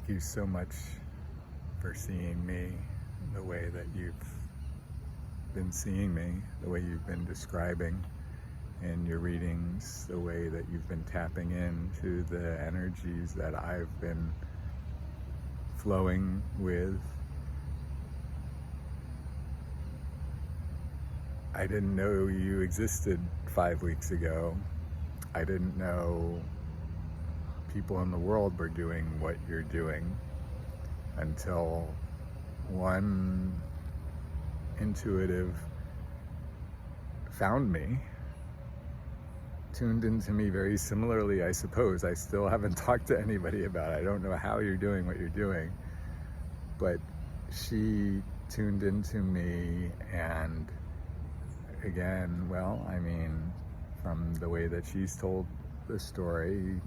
Thank you so much for seeing me the way that you've been seeing me, the way you've been describing in your readings, the way that you've been tapping into the energies that I've been flowing with. I didn't know you existed 5 weeks ago. I didn't know people in the world were doing what you're doing until one intuitive found me, tuned into me very similarly, I suppose. I still haven't talked to anybody about it. I don't know how you're doing what you're doing, but she tuned into me, and again, well, I mean, from the way that she's told the story,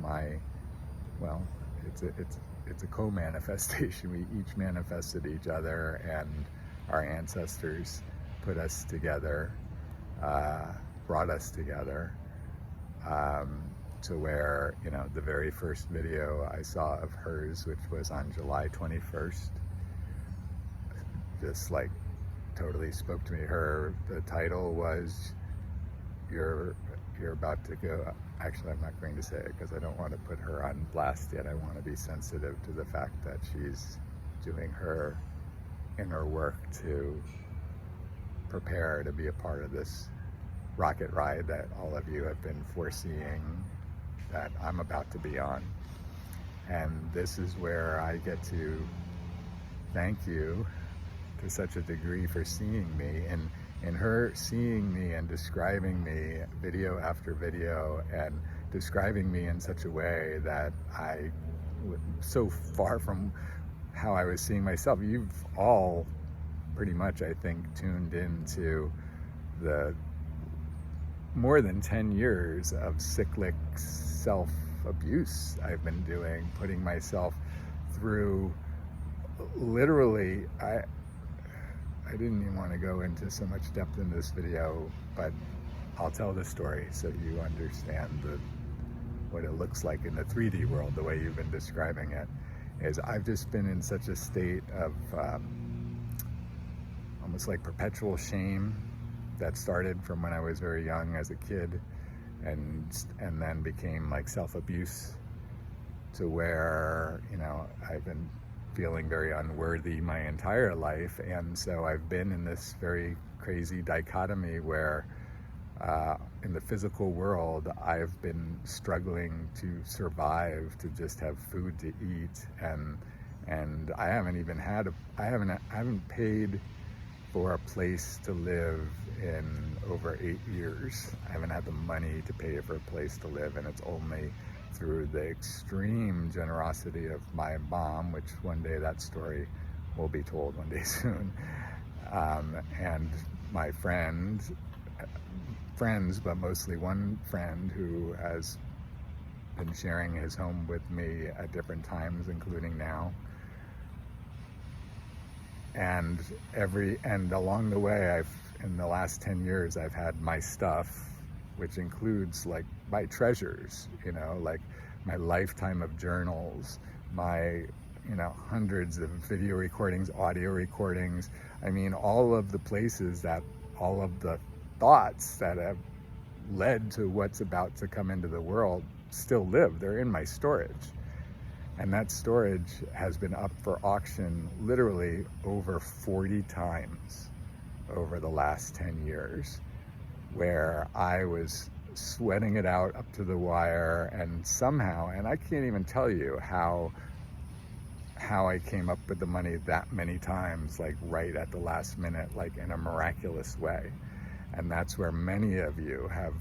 it's a co-manifestation. We each manifested each other, and our ancestors put us together, brought us together, to where, the very first video I saw of hers, which was on July 21st, just like totally spoke to me. The title was, you're about to go. Actually, I'm not going to say it because I don't want to put her on blast yet. I want to be sensitive to the fact that she's doing her inner work to prepare to be a part of this rocket ride that all of you have been foreseeing that I'm about to be on. And this is where I get to thank you to such a degree for seeing me, and in her seeing me and describing me video after video, and describing me in such a way that I was so far from how I was seeing myself. You've all pretty much, I think, tuned into the more than 10 years of cyclic self-abuse I've been doing, putting myself through literally, I didn't even want to go into so much depth in this video, but I'll tell the story so you understand what it looks like in the 3D world, the way you've been describing it. Is I've just been in such a state of almost like perpetual shame that started from when I was very young as a kid, and then became like self-abuse, to where, I've been feeling very unworthy my entire life. And so I've been in this very crazy dichotomy where in the physical world I've been struggling to survive, to just have food to eat, and I haven't paid for a place to live in over 8 years. I haven't had the money to pay for a place to live, and it's only through the extreme generosity of my mom, which one day that story will be told one day soon, and my friends, but mostly one friend who has been sharing his home with me at different times, including now. And along the way, in the last 10 years, I've had my stuff, which includes like my treasures, like my lifetime of journals, my, hundreds of video recordings, audio recordings. I mean, all of the places that all of the thoughts that have led to what's about to come into the world still live. They're in my storage. And that storage has been up for auction literally over 40 times over the last 10 years, where I was sweating it out up to the wire, and somehow, and I can't even tell you how I came up with the money that many times, like right at the last minute, like in a miraculous way. And that's where many of you have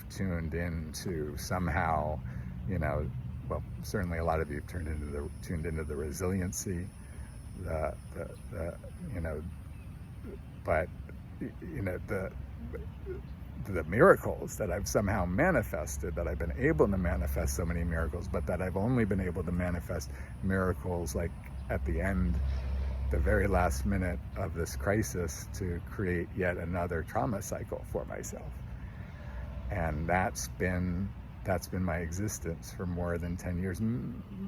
tuned in to somehow, well, certainly a lot of you have tuned into the resiliency, the miracles that I've somehow manifested, that I've been able to manifest so many miracles, but that I've only been able to manifest miracles like at the end, the very last minute of this crisis, to create yet another trauma cycle for myself. And that's been that's been my existence for more than 10 years.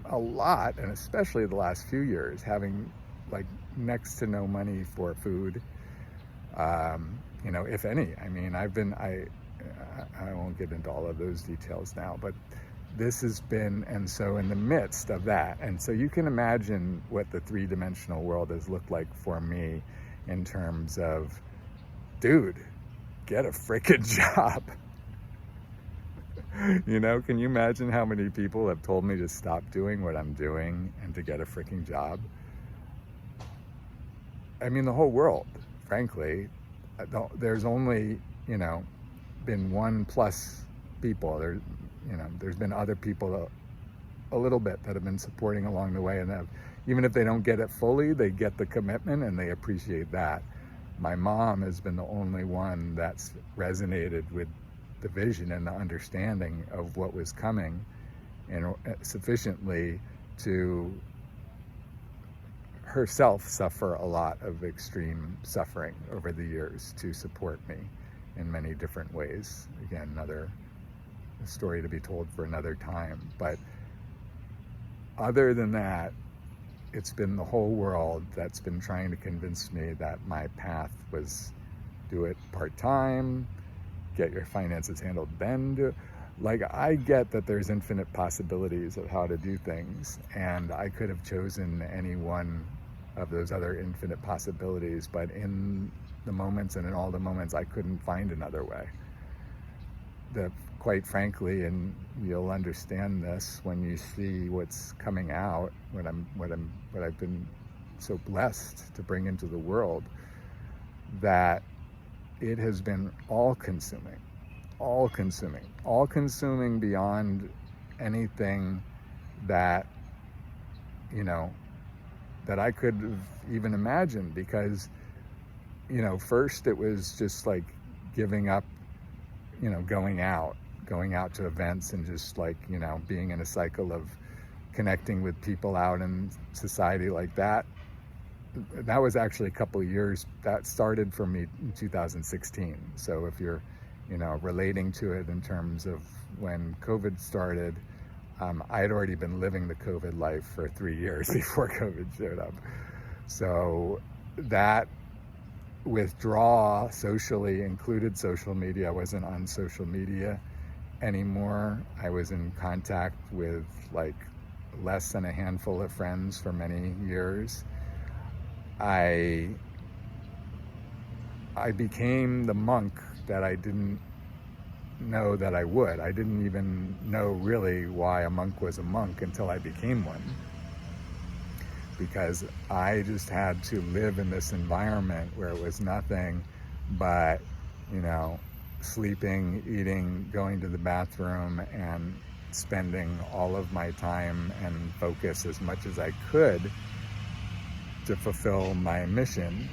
A lot, and especially the last few years, having like next to no money for food, if any. I mean, I won't get into all of those details now, but this has been, and so in the midst of that, and so you can imagine what the three-dimensional world has looked like for me in terms of, dude, get a freaking job. Can you imagine how many people have told me to stop doing what I'm doing and to get a freaking job? I mean, the whole world, frankly. There's only, been 1+ people. There's been other people a little bit that have been supporting along the way, and even if they don't get it fully, they get the commitment and they appreciate that. My mom has been the only one that's resonated with the vision and the understanding of what was coming, and sufficiently to herself suffer a lot of extreme suffering over the years to support me in many different ways. Again, another story to be told for another time. But other than that, it's been the whole world that's been trying to convince me that my path was do it part-time, get your finances handled, then do it. Like, I get that there's infinite possibilities of how to do things, and I could have chosen any one of those other infinite possibilities, but in the moments and in all the moments, I couldn't find another way. Quite frankly, and you'll understand this when you see what's coming out, what I've been so blessed to bring into the world, that it has been all-consuming beyond anything that that I could have even imagined. Because first it was just like giving up, going out to events and just like being in a cycle of connecting with people out in society like that. That was actually a couple of years. That started for me in 2016. So if you're relating to it in terms of when COVID started, I had already been living the COVID life for 3 years before COVID showed up. So that withdrawal socially included social media. I wasn't on social media anymore. I was in contact with like less than a handful of friends for many years. I became the monk that I didn't know that I would. I didn't even know really why a monk was a monk until I became one, because I just had to live in this environment where it was nothing but sleeping, eating, going to the bathroom, and spending all of my time and focus as much as I could to fulfill my mission,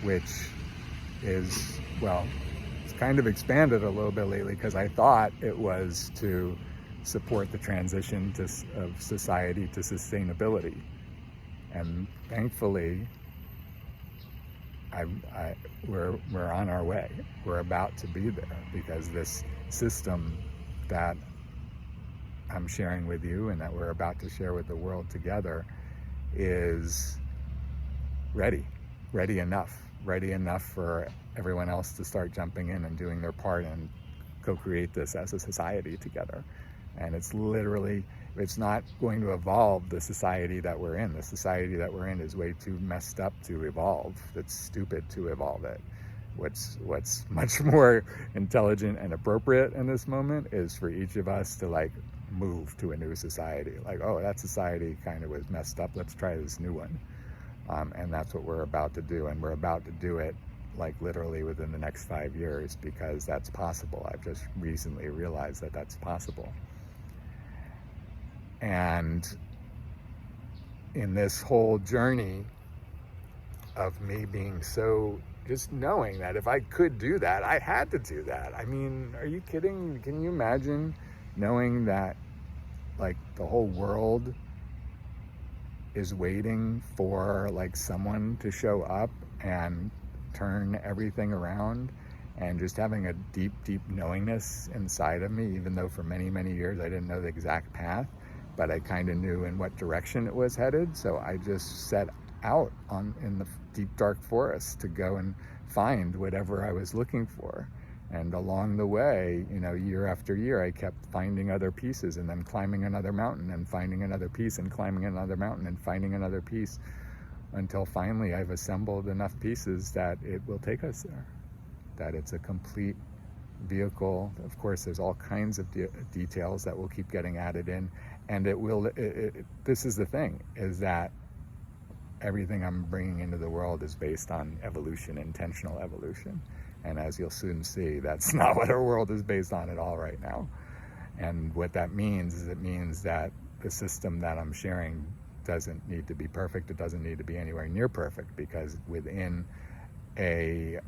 which is, well, it's kind of expanded a little bit lately, because I thought it was to support the transition of society to sustainability. And thankfully, we're on our way. We're about to be there, because this system that I'm sharing with you and that we're about to share with the world together is ready enough for everyone else to start jumping in and doing their part and co-create this as a society together. And it's not going to evolve the society that we're in. The society that we're in is way too messed up to evolve. It's stupid to evolve it. What's much more intelligent and appropriate in this moment is for each of us to like move to a new society. Like, oh, that society kind of was messed up. Let's try this new one. And that's what we're about to do. And we're about to do it like literally within the next 5 years, because that's possible. I've just recently realized that that's possible. And in this whole journey of me being so, just knowing that if I could do that, I had to do that. I mean, are you kidding? Can you imagine knowing that like the whole world is waiting for like someone to show up and turn everything around, And just having a deep, deep knowingness inside of me, even though for many, many years I didn't know the exact path, but I kind of knew in what direction it was headed. So I just set out in the deep, dark forest to go and find whatever I was looking for. And along the way, year after year, I kept finding other pieces and then climbing another mountain and finding another piece and climbing another mountain and finding another piece, until finally I've assembled enough pieces that it will take us there. That it's a complete vehicle. Of course, there's all kinds of details that will keep getting added in, and this is the thing, is that everything I'm bringing into the world is based on evolution, intentional evolution. And as you'll soon see, that's not what our world is based on at all right now. And what that means is, it means that the system that I'm sharing doesn't need to be perfect. It doesn't need to be anywhere near perfect, because within a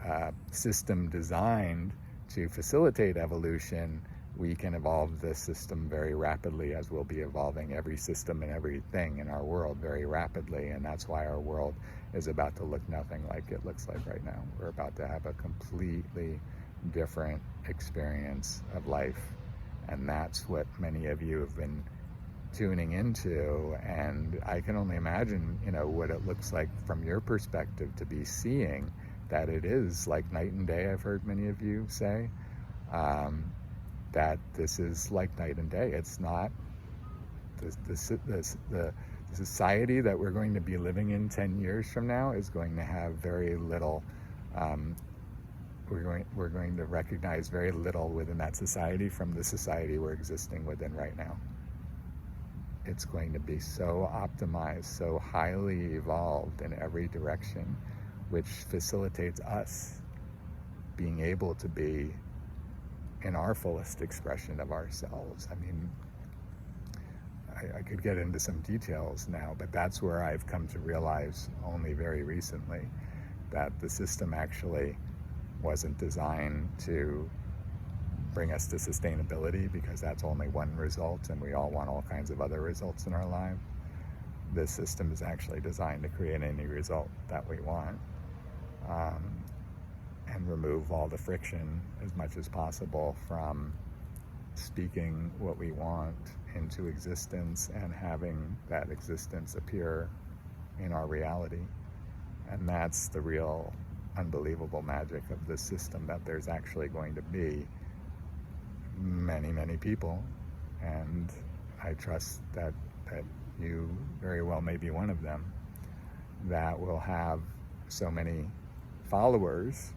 system designed to facilitate evolution, we can evolve this system very rapidly, as we'll be evolving every system and everything in our world very rapidly. And that's why our world is about to look nothing like it looks like right now. We're about to have a completely different experience of life. And that's what many of you have been tuning into. And I can only imagine, what it looks like from your perspective to be seeing that it is like night and day. I've heard many of you say that this is like night and day. It's not the society that we're going to be living in 10 years from now is going to have very little. We're going to recognize very little within that society from the society we're existing within right now. It's going to be so optimized, so highly evolved in every direction, which facilitates us being able to be in our fullest expression of ourselves. I mean, I could get into some details now, but that's where I've come to realize only very recently that the system actually wasn't designed to bring us to sustainability, because that's only one result, and we all want all kinds of other results in our life. This system is actually designed to create any result that we want, and remove all the friction as much as possible from speaking what we want into existence and having that existence appear in our reality. And that's the real unbelievable magic of this system, that there's actually going to be many, many people, and I trust that you very well may be one of them, that will have so many followers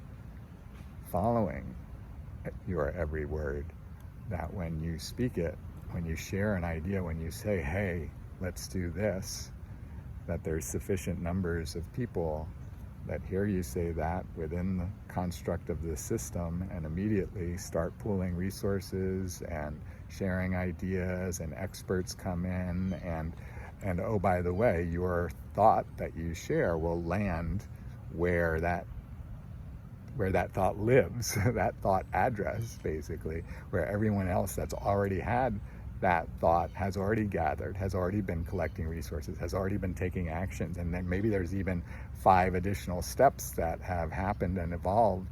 following your every word, that when you speak it, when you share an idea, when you say, hey, let's do this, that there's sufficient numbers of people that hear you say that within the construct of the system, and immediately start pooling resources and sharing ideas, and experts come in, and oh, by the way, your thought that you share will land where that thought lives, that thought address, basically, where everyone else that's already had that thought has already gathered, has already been collecting resources, has already been taking actions. And then maybe there's even 5 additional steps that have happened and evolved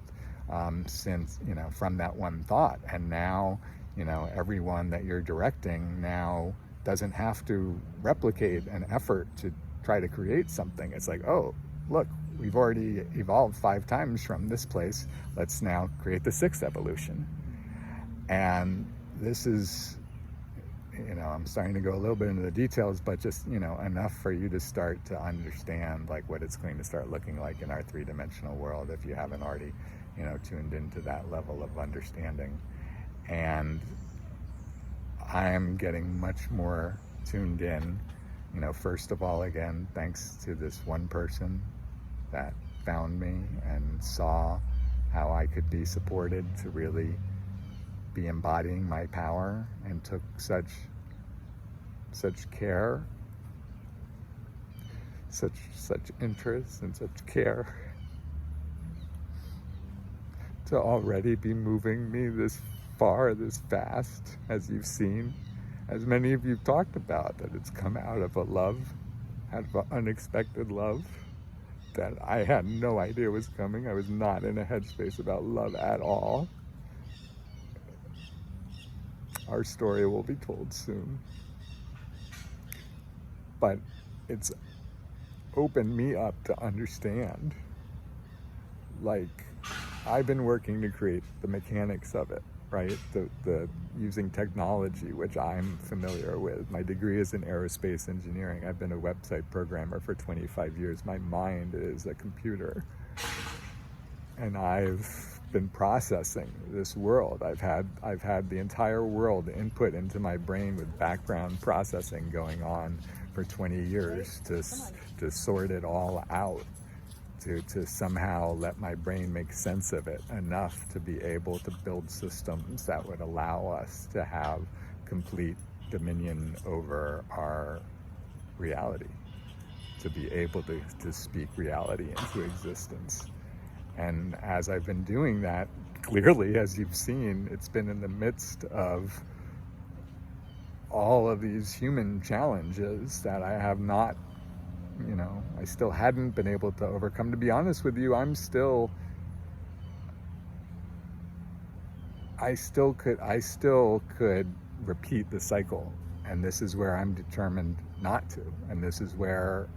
since, from that one thought. And now, everyone that you're directing now doesn't have to replicate an effort to try to create something. It's like, oh, look, we've already evolved 5 times from this place. Let's now create the 6th evolution. And this is, I'm starting to go a little bit into the details, but just, enough for you to start to understand like what it's going to start looking like in our 3-dimensional world, if you haven't already, tuned into that level of understanding. And I am getting much more tuned in. First of all, again, thanks to this one person that found me and saw how I could be supported to really be embodying my power, and took such care, such interest and such care to already be moving me this far, this fast, as you've seen, as many of you talked about, that it's come out of a love, out of an unexpected love, that I had no idea was coming. I was not in a headspace about love at all. Our story will be told soon. But it's opened me up to understand. Like, I've been working to create the mechanics of it, right? The using technology, which I'm familiar with. My degree is in aerospace engineering. I've been a website programmer for 25 years. My mind is a computer. And I've been processing this world. I've had the entire world input into my brain with background processing going on for 20 years to sort it all out, to somehow let my brain make sense of it enough to be able to build systems that would allow us to have complete dominion over our reality, to be able to speak reality into existence. And as I've been doing that, clearly, as you've seen, it's been in the midst of all of these human challenges that I have not, I still hadn't been able to overcome. To be honest with you, I still could repeat the cycle. And this is where I'm determined not to. And this is where,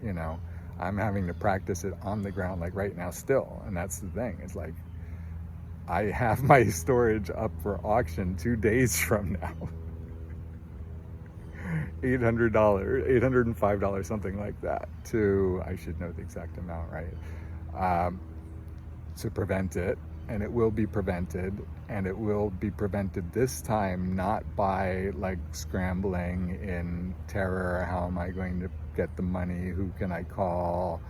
I'm having to practice it on the ground, like right now still. And that's the thing. It's like, I have my storage up for auction 2 days from now. $800, $805, something like that, I should know the exact amount, right? To prevent it. And it will be prevented. And it will be prevented this time, not by like scrambling in terror. How am I going to get the money? Who can I call?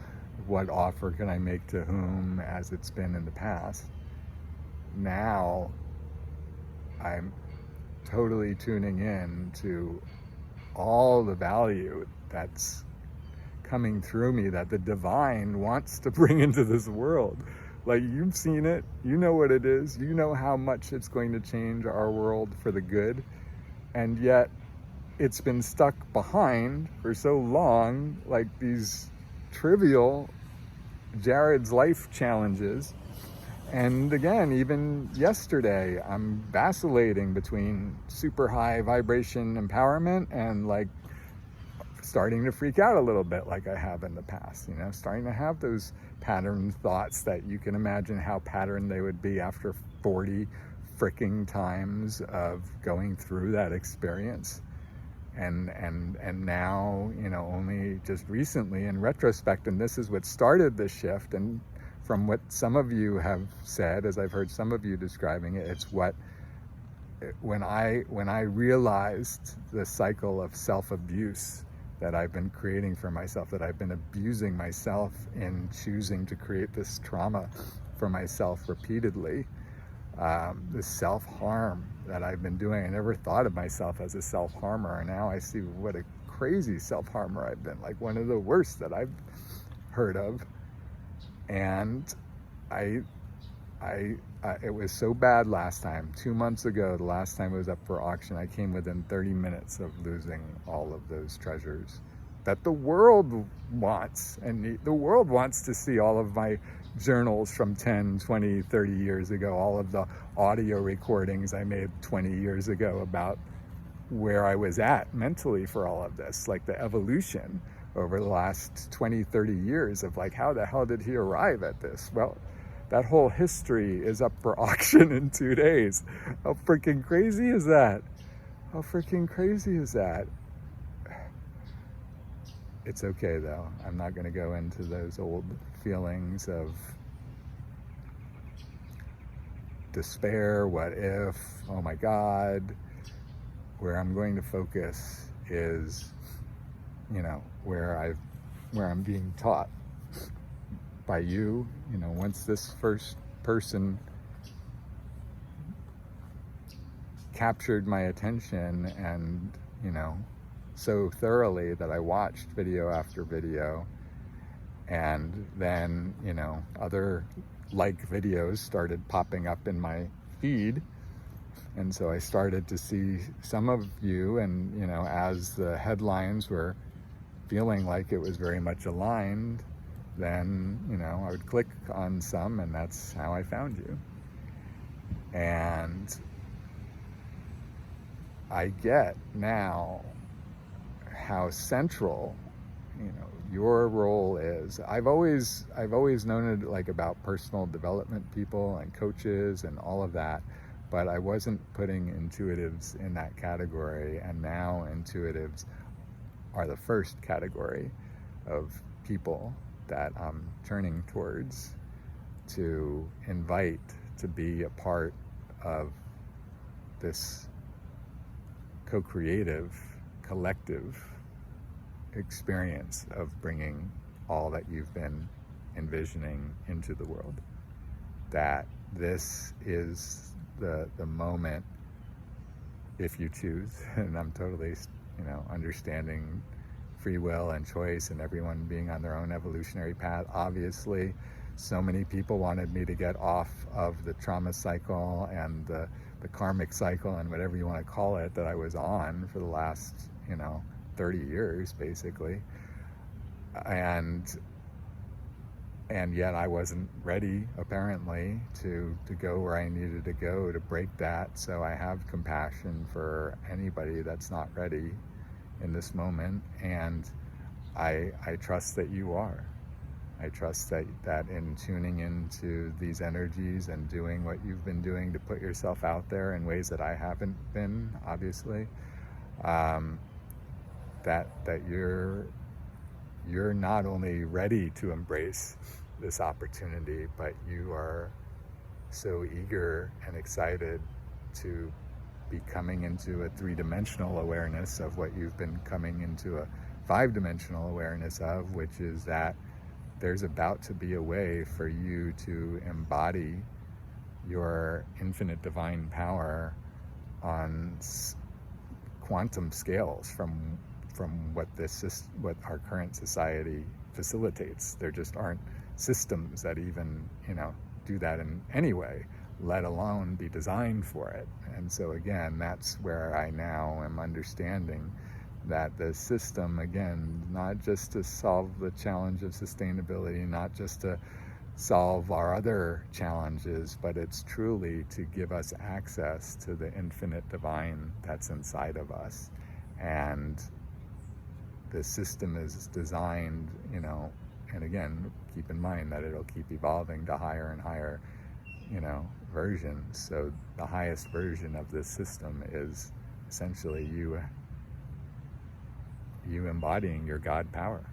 What offer can I make to whom, as it's been in the past? Now, I'm totally tuning in to all the value that's coming through me, that the divine wants to bring into this world. Like, you've seen it, you know what it is, you know how much it's going to change our world for the good, and yet it's been stuck behind for so long, like these trivial Jared's life challenges. And again, even yesterday, I'm vacillating between super high vibration empowerment and like starting to freak out a little bit like I have in the past, starting to have those pattern thoughts that you can imagine how patterned they would be after 40 freaking times of going through that experience. And now, only just recently in retrospect, and this is what started this shift, and from what some of you have said, as I've heard some of you describing it, it's when I realized the cycle of self-abuse that I've been creating for myself, that I've been abusing myself in choosing to create this trauma for myself repeatedly, this self-harm that I've been doing. I never thought of myself as a self-harmer, and now I see what a crazy self-harmer I've been, like one of the worst that I've heard of. And it was so bad last time, 2 months ago, the last time it was up for auction, I came within 30 minutes of losing all of those treasures that the world wants. And the world wants to see all of my journals from 10, 20, 30 years ago, all of the audio recordings I made 20 years ago about where I was at mentally for all of this, like the evolution over the last 20, 30 years of like, how the hell did he arrive at this? Well, that whole history is up for auction in 2 days. How freaking crazy is that? How freaking crazy is that? It's okay though. I'm not going to go into those old feelings of despair, what if, oh my God. Where I'm going to focus is, where I'm being taught by you, once this first person captured my attention and, so thoroughly that I watched video after video, and then, other like videos started popping up in my feed. And so I started to see some of you, and, as the headlines were feeling like it was very much aligned, then, I would click on some, and that's how I found you. And I get now how central, your role is. I've always known it like about personal development people and coaches and all of that, but I wasn't putting intuitives in that category, and now intuitives are the first category of people that I'm turning towards to invite to be a part of this co-creative, collective experience of bringing all that you've been envisioning into the world. That this is the moment, if you choose, and I'm totally, understanding free will and choice and everyone being on their own evolutionary path. Obviously, so many people wanted me to get off of the trauma cycle and the karmic cycle and whatever you want to call it that I was on for the last, 30 years, basically. And yet I wasn't ready, apparently, to go where I needed to go to break that. So I have compassion for anybody that's not ready in this moment, and I trust that you are. I trust that in tuning into these energies and doing what you've been doing to put yourself out there in ways that I haven't been, obviously, that you're not only ready to embrace this opportunity, but you are so eager and excited to be coming into a three-dimensional awareness of what you've been coming into a five-dimensional awareness of, which is that there's about to be a way for you to embody your infinite divine power on quantum scales from what our current society facilitates. There just aren't systems that even, do that in any way, let alone be designed for it. And so again, that's where I now am understanding that the system, again, not just to solve the challenge of sustainability, not just to solve our other challenges, but it's truly to give us access to the infinite divine that's inside of us. And the system is designed, and again, keep in mind that it'll keep evolving to higher and higher, versions. So the highest version of this system is essentially you embodying your God power,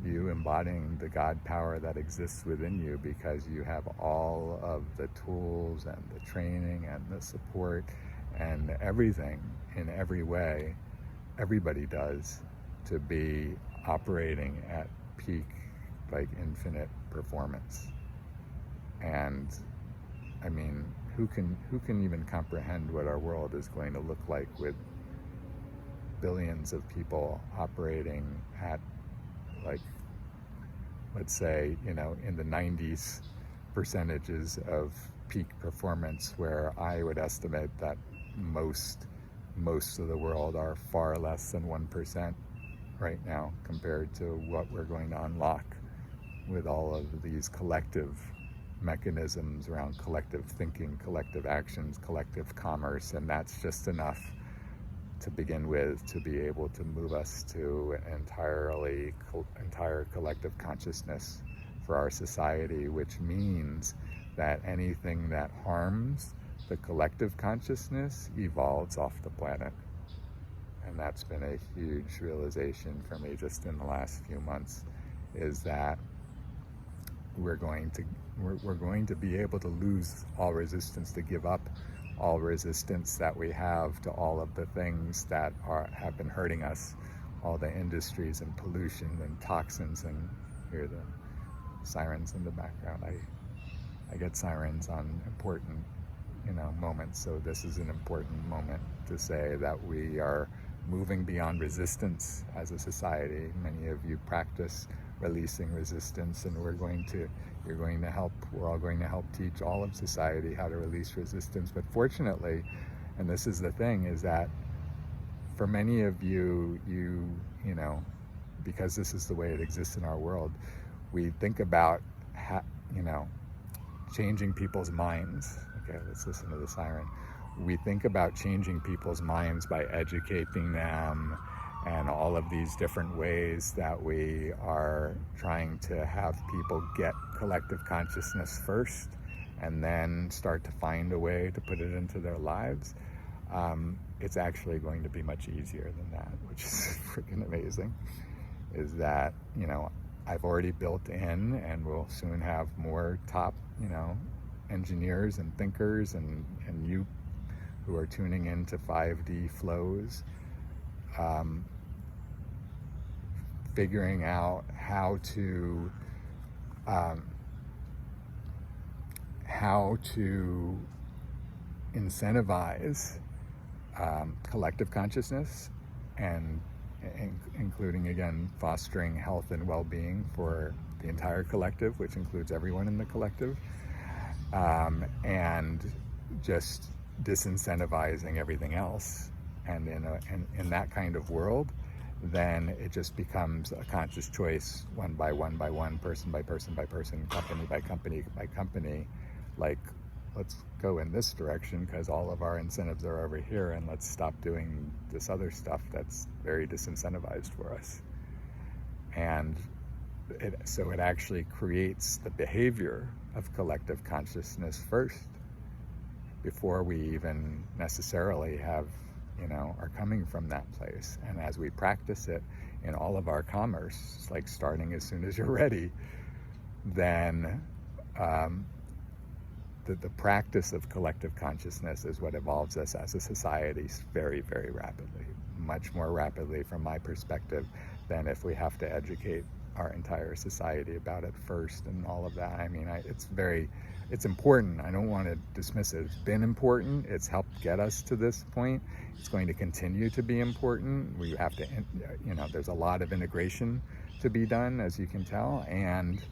you embodying the God power that exists within you, because you have all of the tools and the training and the support and everything in every way, everybody does, to be operating at peak, like infinite performance. And I mean, who can even comprehend what our world is going to look like with billions of people operating at, like, let's say, in the 90s percentages of peak performance, where I would estimate that most of the world are far less than 1% right now compared to what we're going to unlock with all of these collective mechanisms around collective thinking, collective actions, collective commerce. And that's just enough to begin with to be able to move us to an entire collective consciousness for our society, which means that anything that harms the collective consciousness evolves off the planet. And that's been a huge realization for me just in the last few months, is that we're going to be able to lose all resistance, to give up all resistance that we have to all of the things that have been hurting us, all the industries and pollution and toxins. And hear the sirens in the background. I get sirens on important moments, so this is an important moment to say that we are moving beyond resistance as a society. Many of you practice releasing resistance, and we're all going to help teach all of society how to release resistance. But fortunately, and this is the thing, is that for many of you, because this is the way it exists in our world, we think about, changing people's minds. Okay, let's listen to the siren. We think about changing people's minds by educating them and all of these different ways that we are trying to have people get collective consciousness first and then start to find a way to put it into their lives. It's actually going to be much easier than that, which is freaking amazing. Is that, I've already built in, and we'll soon have more top, engineers and thinkers and you who are tuning into 5D flows, figuring out how to incentivize collective consciousness, and including, again, fostering health and well-being for the entire collective, which includes everyone in the collective, and just disincentivizing everything else. And in that kind of world, then it just becomes a conscious choice, one by one by one, person by person by person, company by company by company, like, let's go in this direction because all of our incentives are over here, and let's stop doing this other stuff that's very disincentivized for us. And so it actually creates the behavior of collective consciousness first, before we even necessarily have, are coming from that place. And as we practice it in all of our commerce, like starting as soon as you're ready, then the practice of collective consciousness is what evolves us as a society very, very rapidly, much more rapidly from my perspective than if we have to educate our entire society about it first and all of that. I mean, it's important. I don't want to dismiss it. It's been important. It's helped get us to this point. It's going to continue to be important. We have to, there's a lot of integration to be done, as you can tell, and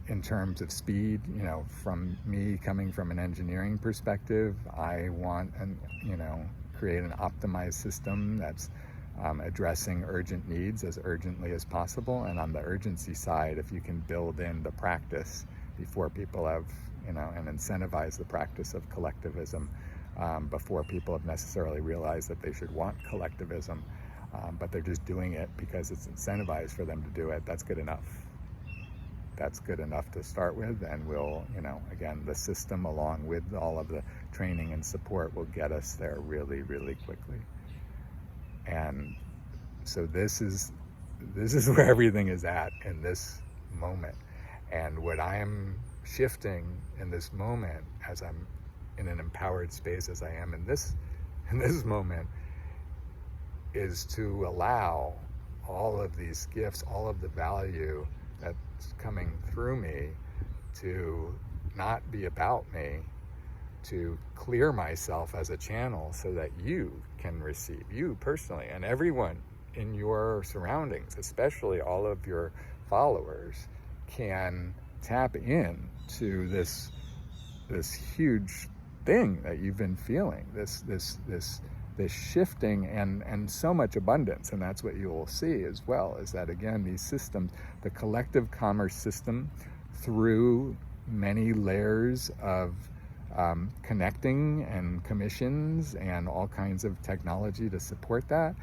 in terms of speed, from me coming from an engineering perspective, I want create an optimized system that's addressing urgent needs as urgently as possible. And on the urgency side, if you can build in the practice before people have, and incentivize the practice of collectivism before people have necessarily realized that they should want collectivism, but they're just doing it because it's incentivized for them to do it, that's good enough. That's good enough to start with, and we'll, again, the system along with all of the training and support will get us there really, really quickly. And so this is where everything is at in this moment. And what I am shifting in this moment, as I'm in an empowered space as I am in this moment, is to allow all of these gifts, all of the value that's coming through me, to not be about me, to clear myself as a channel so that you can receive, you personally, and everyone in your surroundings, especially all of your followers, can tap in to this huge thing that you've been feeling, this shifting and so much abundance. And that's what you will see as well, is that, again, these systems, the collective commerce system, through many layers of connecting and commissions and all kinds of technology to support that,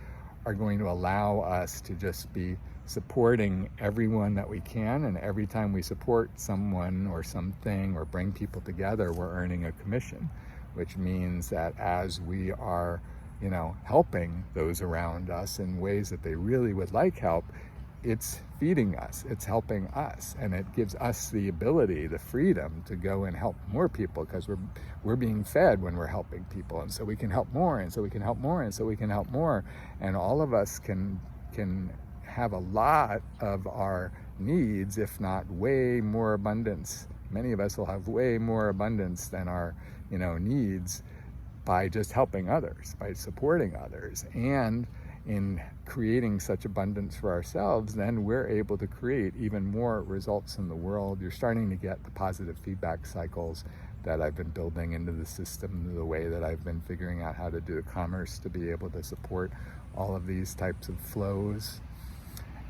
are going to allow us to just be supporting everyone that we can. And every time we support someone or something or bring people together, we're earning a commission, which means that as we are, helping those around us in ways that they really would like help, it's feeding us, it's helping us, and it gives us the ability, the freedom to go and help more people, because we're being fed when we're helping people, and so we can help more, and so we can help more, and so we can help more, and all of us can have a lot of our needs, if not way more abundance. Many of us will have way more abundance than our needs, by just helping others, by supporting others. And in creating such abundance for ourselves, then we're able to create even more results in the world. You're starting to get the positive feedback cycles that I've been building into the system, the way that I've been figuring out how to do commerce to be able to support all of these types of flows.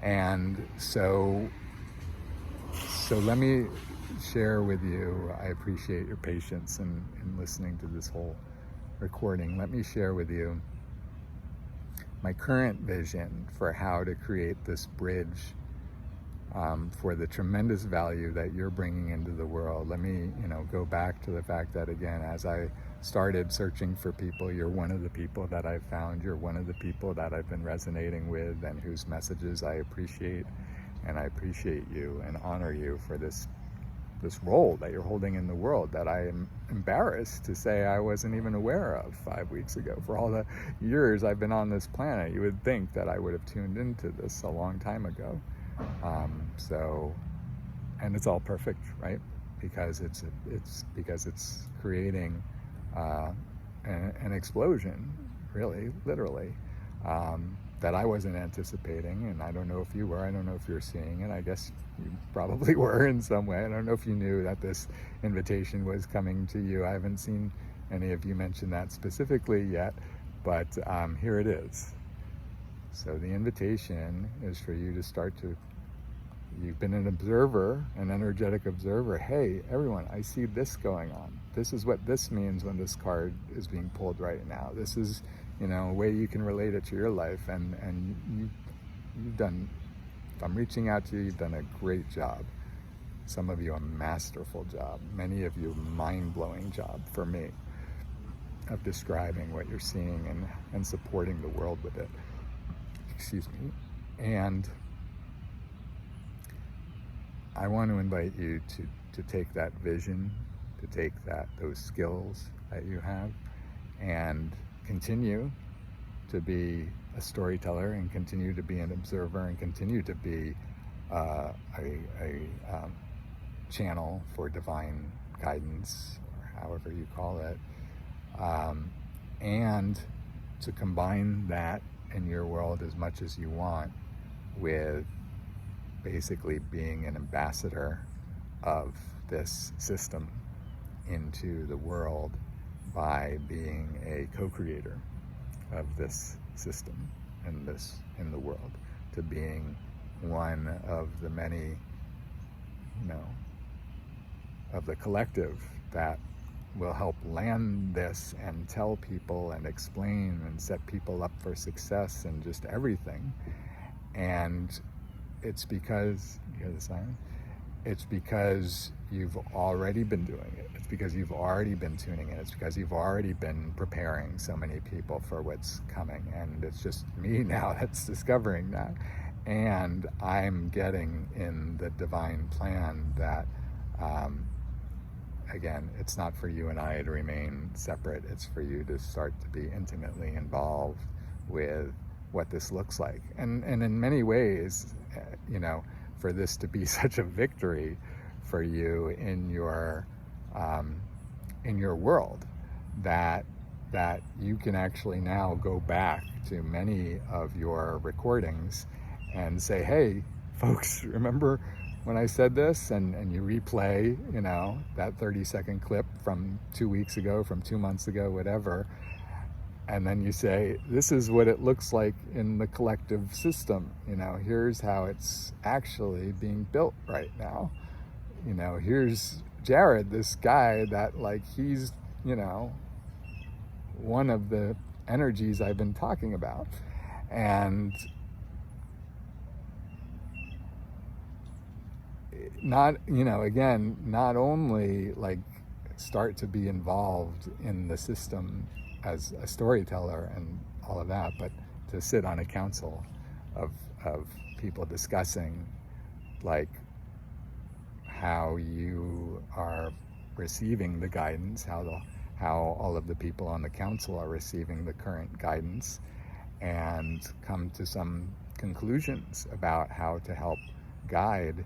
And so let me share with you, I appreciate your patience in listening to this whole recording. Let me share with you my current vision for how to create this bridge for the tremendous value that you're bringing into the world. Let me, go back to the fact that, again, as I started searching for people, you're one of the people that I've found. You're one of the people that I've been resonating with and whose messages I appreciate. And I appreciate you and honor you for this role that you're holding in the world that I am embarrassed to say I wasn't even aware of 5 weeks ago. For all the years I've been on this planet, you would think that I would have tuned into this a long time ago. And it's all perfect, right? Because it's creating an explosion, really, literally, that I wasn't anticipating, and I don't know if you were. I don't know if you're seeing it. I guess you probably were in some way. I don't know if you knew that this invitation was coming to you. I haven't seen any of you mention that specifically yet, but here it is. So the invitation is for you to start to, you've been an observer, an energetic observer. Hey, everyone, I see this going on. This is what this means when this card is being pulled right now. This is, a way you can relate it to your life. And you've done, if I'm reaching out to you, you've done a great job. Some of you a masterful job. Many of you a mind-blowing job for me of describing what you're seeing and supporting the world with it. Excuse me. And I want to invite you to take that vision, to take those skills that you have, and continue to be a storyteller, and continue to be an observer, and continue to be a channel for divine guidance, or however you call it, and to combine that in your world as much as you want with basically being an ambassador of this system into the world by being a co-creator of this system in the world, to being one of the many, of the collective that will help land this and tell people and explain and set people up for success and just everything. And it's because, you hear the silence? It's because you've already been doing it. It's because you've already been tuning in. It's because you've already been preparing so many people for what's coming. And it's just me now that's discovering that. And I'm getting in the divine plan that, again, it's not for you and I to remain separate. It's for you to start to be intimately involved with what this looks like. And in many ways, for this to be such a victory for you in your world, that you can actually now go back to many of your recordings and say, hey, folks, remember when I said this? And you replay, that 30-second clip from 2 weeks ago, from 2 months ago, whatever. And then you say, this is what it looks like in the collective system. Here's how it's actually being built right now. Here's Jared, this guy that he's, one of the energies I've been talking about. And not only start to be involved in the system as a storyteller and all of that, but to sit on a council of people discussing how you are receiving the guidance, how all of the people on the council are receiving the current guidance, and come to some conclusions about how to help guide,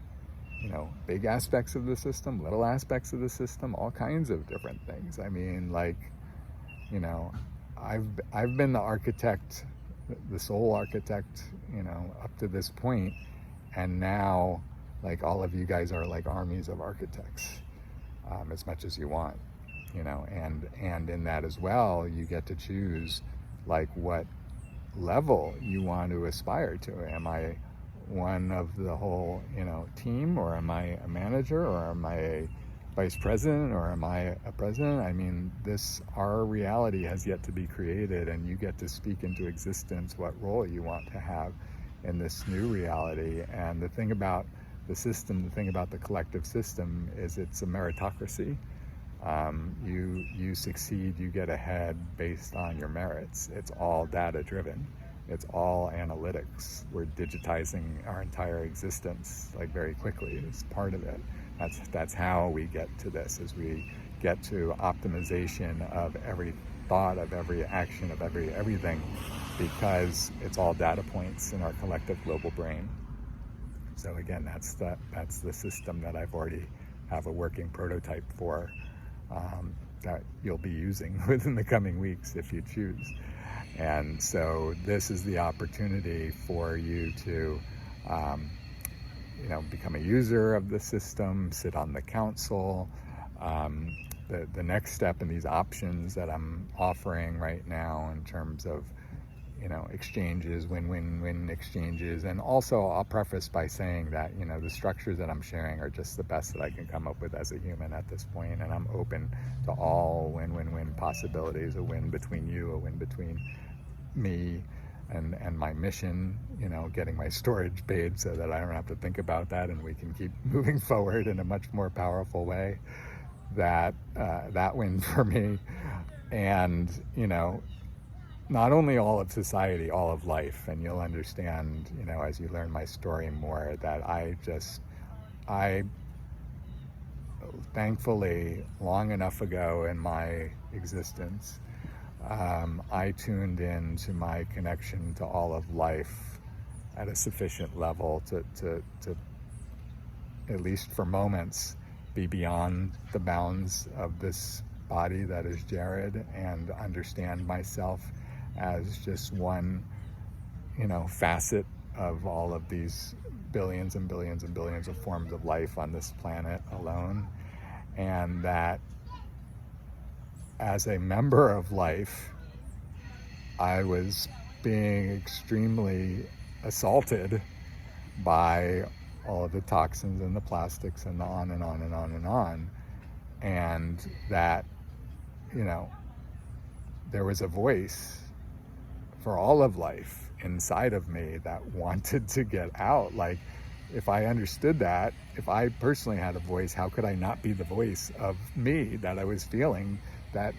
big aspects of the system, little aspects of the system, all kinds of different things. I mean, I've been the architect, the sole architect, up to this point, and now all of you guys are armies of architects, as much as you want, and in that as well, you get to choose what level you want to aspire to. Am I one of the whole, team, or am I a manager, or am I a vice president, or am I a president? I mean, our reality has yet to be created, and you get to speak into existence what role you want to have in this new reality. And the thing about the system, the thing about the collective system, is it's a meritocracy. You succeed, you get ahead based on your merits. It's all data driven. It's all analytics. We're digitizing our entire existence like very quickly. It's part of it. That's how we get to this, is we get to optimization of every thought, of every action, of everything, because it's all data points in our collective global brain. So again, that's the system that I've already have a working prototype for, that you'll be using within the coming weeks if you choose. And so this is the opportunity for you to become a user of the system, sit on the council. The next step in these options that I'm offering right now in terms of exchanges, win-win-win exchanges. And also I'll preface by saying that, the structures that I'm sharing are just the best that I can come up with as a human at this point. And I'm open to all win-win-win possibilities, a win between you, a win between me and my mission, getting my storage paid so that I don't have to think about that, and we can keep moving forward in a much more powerful way. That win for me. And, not only all of society, all of life. And you'll understand, as you learn my story more, that I thankfully, long enough ago in my existence, I tuned into my connection to all of life at a sufficient level to at least for moments, be beyond the bounds of this body that is Jared, and understand myself as just one, facet of all of these billions and billions and billions of forms of life on this planet alone. And that as a member of life, I was being extremely assaulted by all of the toxins and the plastics and the on and on and on and on. And that, there was a voice for all of life inside of me that wanted to get out. Like, if I understood that, if I personally had a voice, how could I not be the voice of me that I was feeling that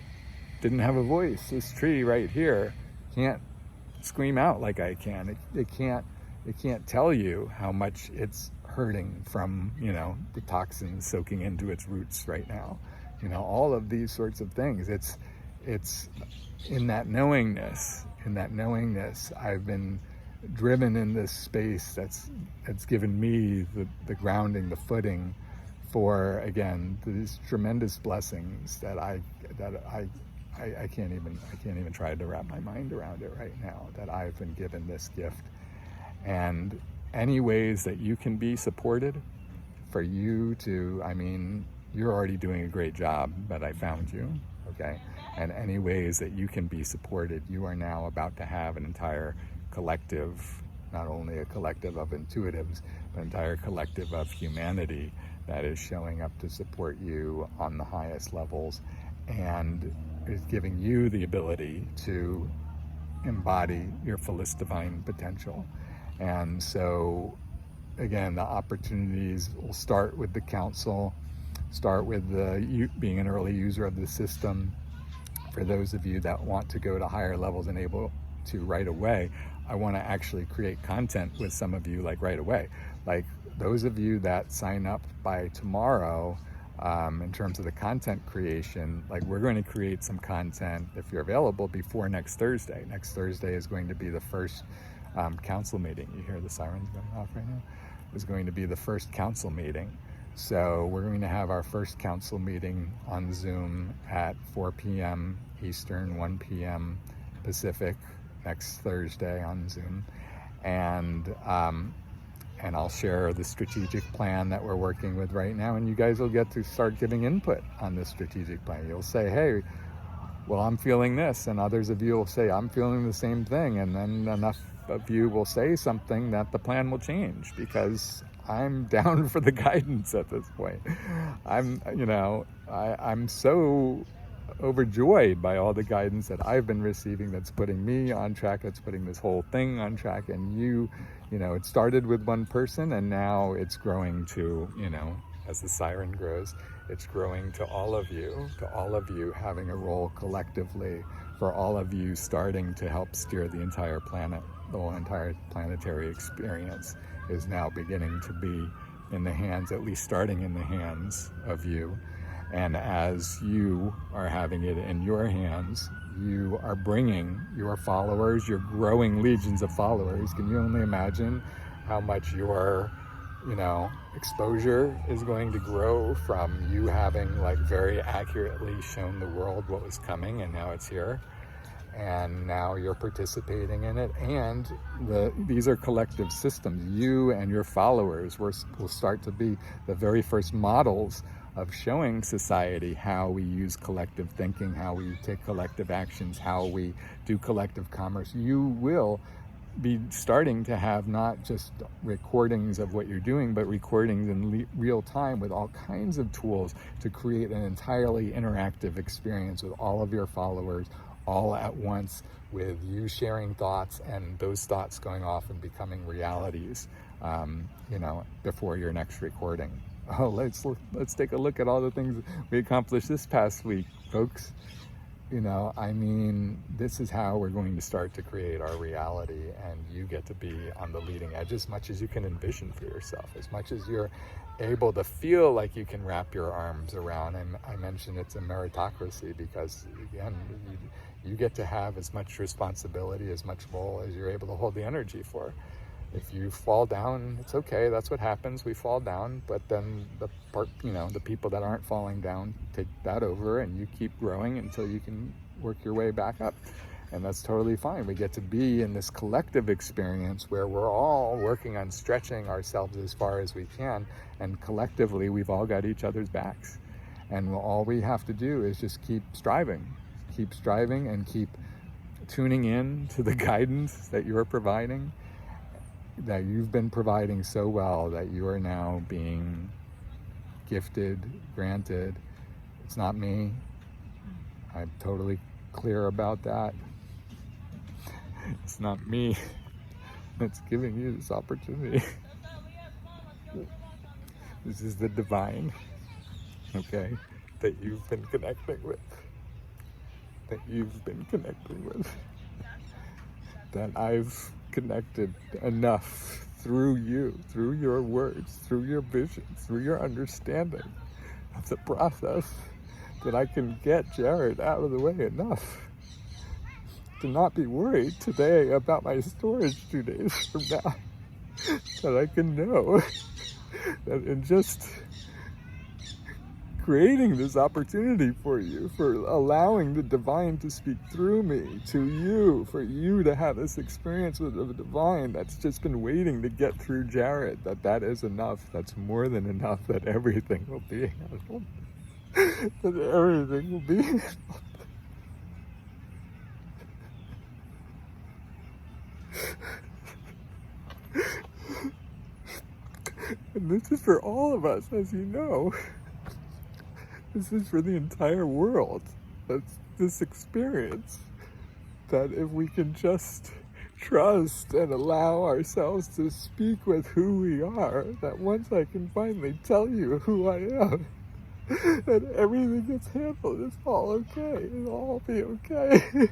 didn't have a voice? This tree right here can't scream out like I can. It can't tell you how much it's hurting from, the toxins soaking into its roots right now. All of these sorts of things. It's in that knowingness, I've been driven in this space that's given me the grounding, the footing for, again, these tremendous blessings that I can't even try to wrap my mind around it right now, that I've been given this gift. And any ways that you can be supported, for you to, you're already doing a great job, but I found you, okay? And any ways that you can be supported, you are now about to have an entire collective, not only a collective of intuitives, but an entire collective of humanity that is showing up to support you on the highest levels, and is giving you the ability to embody your fullest divine potential. And so, again, the opportunities will start with the council, start with being an early user of the system. For those of you that want to go to higher levels and able to right away, I want to actually create content with some of you like right away. Like those of you that sign up by tomorrow, in terms of the content creation, like we're going to create some content, if you're available, before next Thursday. Next Thursday is going to be the first council meeting. You hear the sirens going off right now? Is going to be the first council meeting. So we're going to have our first council meeting on Zoom at 4 p.m. Eastern, 1 p.m. Pacific, next Thursday on Zoom. And I'll share the strategic plan that we're working with right now, and you guys will get to start giving input on this strategic plan. You'll say, hey, well, I'm feeling this, and others of you will say, I'm feeling the same thing, and then enough of you will say something that the plan will change, because I'm down for the guidance at this point. I'm so overjoyed by all the guidance that I've been receiving that's putting me on track, that's putting this whole thing on track. And it started with one person, and now it's growing to, as the siren grows, it's growing to all of you having a role collectively, for all of you starting to help steer the entire planet. The whole entire planetary experience is now beginning to be in the hands, at least starting in the hands of you. And as you are having it in your hands, you are bringing your followers, your growing legions of followers. Can you only imagine how much your, exposure is going to grow from you having very accurately shown the world what was coming, and now it's here, and now you're participating in it. And these are collective systems. You and your followers will start to be the very first models of showing society how we use collective thinking, how we take collective actions, how we do collective commerce. You will be starting to have not just recordings of what you're doing, but recordings in real time with all kinds of tools to create an entirely interactive experience with all of your followers all at once, with you sharing thoughts and those thoughts going off and becoming realities, before your next recording. Oh, let's take a look at all the things we accomplished this past week, folks. This is how we're going to start to create our reality, and you get to be on the leading edge as much as you can envision for yourself, as much as you're able to feel like you can wrap your arms around. And I mentioned it's a meritocracy because, again, you get to have as much responsibility, as much role as you're able to hold the energy for. If you fall down, it's okay. That's what happens. We fall down, but then the people that aren't falling down take that over, and you keep growing until you can work your way back up. And that's totally fine. We get to be in this collective experience where we're all working on stretching ourselves as far as we can, and collectively we've all got each other's backs. And all we have to do is just keep striving and keep tuning in to the guidance that you're providing, that you've been providing so well, that you are now being gifted, granted. It's not me. I'm totally clear about that. It's not me that's giving you this opportunity. This is the divine, okay, that you've been connecting with. That I've connected enough through you, through your words, through your vision, through your understanding of the process, that I can get Jared out of the way enough to not be worried today about my storage 2 days from now. That I can know that in just creating this opportunity for you, for allowing the divine to speak through me to you, for you to have this experience with the divine that's just been waiting to get through Jared, that is enough. That's more than enough. That everything will be And this is for all of us, as you know. This is for the entire world. That's this experience. That if we can just trust and allow ourselves to speak with who we are, that once I can finally tell you who I am, that everything gets handled. It's all okay. It'll all be okay.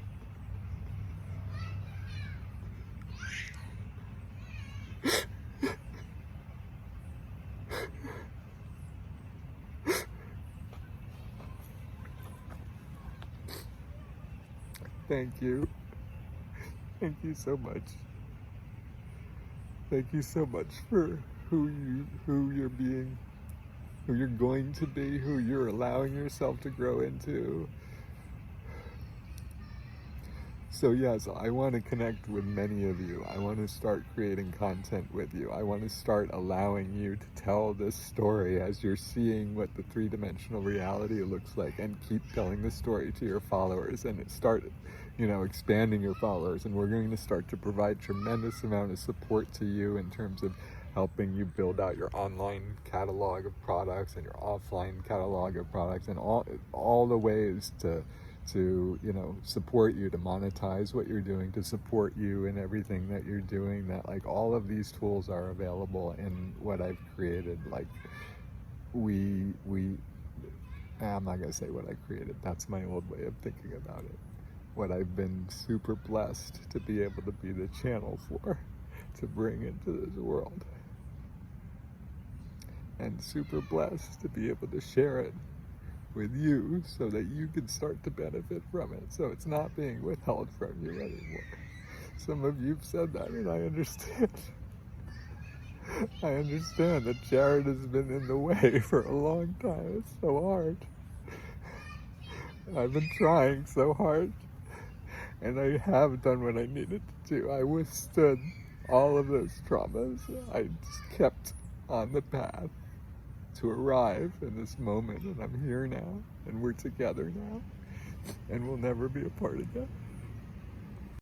Thank you. Thank you so much. Thank you so much for who you're being, who you're going to be, who you're allowing yourself to grow into. So yes, I want to connect with many of you. I want to start creating content with you. I want to start allowing you to tell this story as you're seeing what the three-dimensional reality looks like, and keep telling the story to your followers, and start, expanding your followers. And we're going to start to provide tremendous amount of support to you in terms of helping you build out your online catalog of products and your offline catalog of products, and all the ways to support you, to monetize what you're doing, to support you in everything that you're doing. That, like, all of these tools are available in what I've created. Like, I'm not gonna say what I created. That's my old way of thinking about it. What I've been super blessed to be able to be the channel for, to bring into this world. And super blessed to be able to share it with you so that you can start to benefit from it. So it's not being withheld from you anymore. Some of you've said that, and I understand. I understand that Jared has been in the way for a long time. It's so hard. I've been trying so hard, and I have done what I needed to do. I withstood all of those traumas. I just kept on the path to arrive in this moment, and I'm here now, and we're together now, and we'll never be apart again.